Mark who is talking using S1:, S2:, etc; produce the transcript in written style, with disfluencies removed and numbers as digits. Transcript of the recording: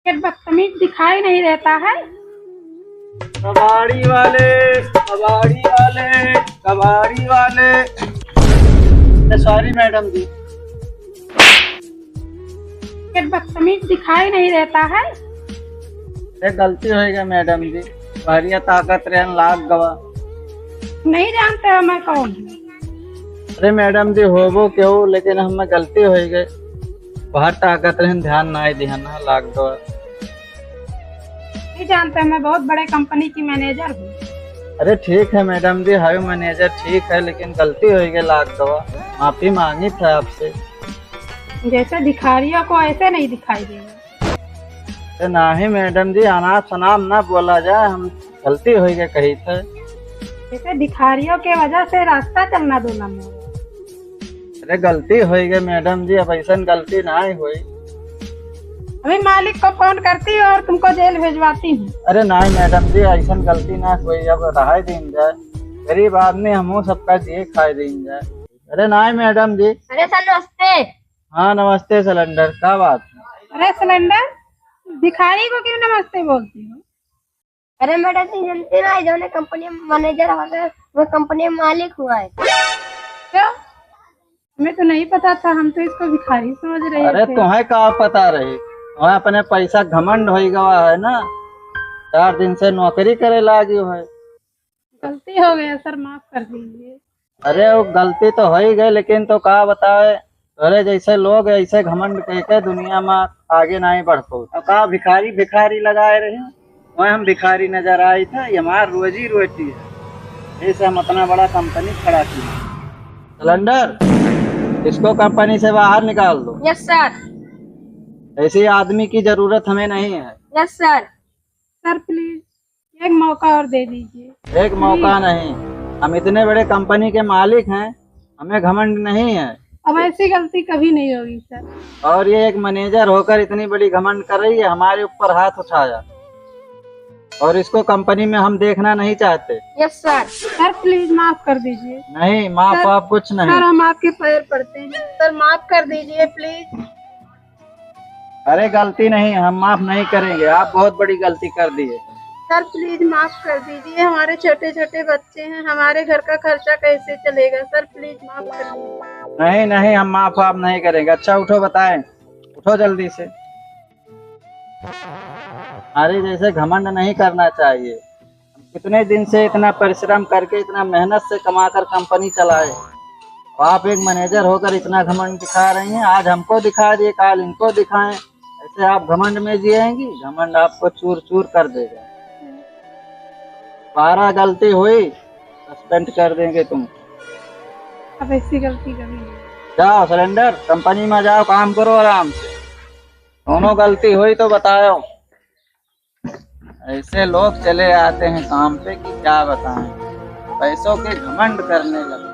S1: ये बदतमीज दिखाई नहीं देता है।
S2: कबाड़ी वाले, कबाड़ी वाले, कबाड़ी वाले। सॉरी मैडम जी।
S1: ये बदतमीज दिखाई नहीं देता है।
S2: ये गलती हो गई मैडम जी। भारिया ताकत रहन लाख गवा।
S1: नहीं जानते हो मैं कौन हूँ?
S2: अरे मैडम जी होबो क्यों, लेकिन हमें गलती हो गई। बाहर ताकत रहन ध्यान ना दिया ना लाख गवा।
S1: नहीं जानते, मैं बहुत बड़े कंपनी की मैनेजर हूँ।
S2: अरे ठीक है मैडम जी, हाई मैनेजर ठीक है, लेकिन गलती हो गई लाख गवा। माफी मांगी था आपसे।
S1: जैसे भिखारियों को ऐसे नहीं दिखाई देगा।
S2: अरे नहीं मैडम जी, अनाप शनाप ना बोला जाए, हम गलती हो गई कही थे।
S1: जैसे भिखारियों के वजह से रास्ता चलना दो ना मेरा।
S2: अरे गलती हो गई मैडम जी, अब ऐसा गलती ना ही हुई।
S1: अभी मालिक को फोन करती हूँ और तुमको जेल भेजवाती हूँ।
S2: अरे नहीं मैडम जी, ऐसा गलती ना कोई, अब रहा दिन जाए। गरीब आदमी हम सबका जी खाए दिन जाए। अरे नहीं मैडम जी।
S3: अरे सर नमस्ते।
S2: हाँ नमस्ते सिलेंडर, क्या बात है?
S1: अरे सिलेंडर, भिखारी को क्यों नमस्ते बोलती हो?
S3: अरे मैडम जी जानते ना, जो ने कंपनी में मैनेजर होगा वो कंपनी में मालिक हुआ है।
S1: क्या? हमें तो नहीं पता था, हम तो इसको भिखारी समझ रहे
S2: अरे
S1: थे।
S2: तुम्हें क्या पता रही, तुम्हें अपने पैसा घमंड हो गवा है ना। 4 दिन से नौकरी करे लागी है।
S1: गलती हो गया सर, माफ कर दीजिए।
S2: अरे वो गलती तो हो ही गई, लेकिन तो क्या बताए, अरे जैसे लोग ऐसे घमंड कह के दुनिया में आगे नहीं बढ़ पाओ। तो कहा भिखारी भिखारी लगाए रहे, वह हम भिखारी नजर आई था। ये हमारी रोजी रोटी है, इसे हम इतना बड़ा कंपनी खड़ा किया। सिलेंडर, इसको कंपनी से बाहर निकाल दो।
S3: Yes sir.
S2: ऐसे आदमी की जरूरत हमें नहीं है।
S3: Yes sir.
S1: सर प्लीज एक मौका और दे दीजिए।
S2: एक मौका नहीं, हम इतने बड़े कंपनी के मालिक हैं, हमें घमंड नहीं है।
S1: अब ऐसी गलती कभी नहीं होगी सर।
S2: और ये एक मैनेजर होकर इतनी बड़ी घमंड कर रही है, हमारे ऊपर हाथ उठाया, और इसको कंपनी में हम देखना नहीं चाहते।
S3: Yes sir.
S1: सर प्लीज माफ कर दीजिए।
S2: नहीं माफ
S1: सर,
S2: आप कुछ नहीं।
S1: सर हम आपके पैर पड़ते हैं, सर माफ कर दीजिए प्लीज।
S2: अरे गलती नहीं, हम माफ नहीं करेंगे, आप बहुत बड़ी गलती कर दी है।
S1: सर प्लीज माफ कर दीजिए, हमारे छोटे छोटे बच्चे हैं, हमारे घर का खर्चा कैसे चलेगा? सर प्लीज माफ कर दीजिए।
S2: नहीं नहीं, हम माफ आप नहीं करेंगे। अच्छा उठो, बताएं, उठो जल्दी से। अरे जैसे घमंड नहीं करना चाहिए। कितने दिन से इतना परिश्रम करके, इतना मेहनत से कमाकर कंपनी चलाए, आप एक मैनेजर होकर इतना घमंड दिखा रही हैं। आज हमको दिखा दिए, काल इनको दिखाएं। ऐसे आप घमंड में जिएंगी, घमंड आपको चूर चूर कर देगा। 12 गलती हुई, सस्पेंड कर देंगे तुम।
S1: अब ऐसी गलती कभी नहीं।
S2: जाओ सिलेंडर, कंपनी में जाओ, काम करो आराम से। दोनों गलती हुई तो बताओ। ऐसे लोग चले आते हैं काम पे कि क्या बताएं, पैसों के घमंड करने लगते।